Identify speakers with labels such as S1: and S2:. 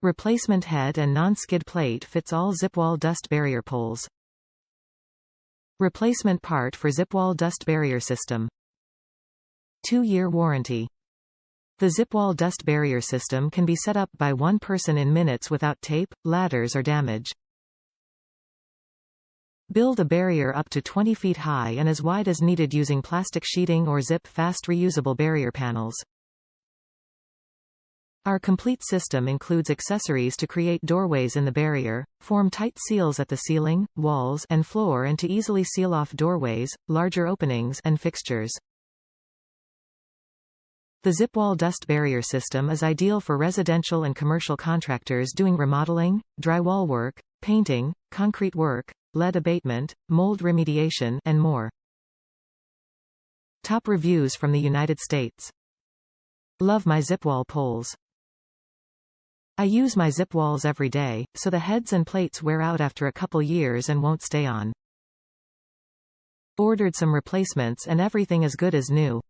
S1: Replacement head and non-skid plate fits all ZipWall Dust Barrier Poles. Replacement part for ZipWall Dust Barrier System. 2-year warranty. The ZipWall Dust Barrier System can be set up by one person in minutes without tape, ladders or damage. Build a barrier up to 20 feet high and as wide as needed using plastic sheeting or ZipFast Reusable Barrier Panels. Our complete system includes accessories to create doorways in the barrier, form tight seals at the ceiling, walls, and floor and to easily seal off doorways, larger openings, and fixtures. The ZipWall Dust Barrier System is ideal for residential and commercial contractors doing remodeling, drywall work, painting, concrete work, lead abatement, mold remediation, and more. Top reviews from the United States. Love my ZipWall poles. I use my ZipWalls every day, so the heads and plates wear out after a couple years and won't stay on. Ordered some replacements and everything is good as new.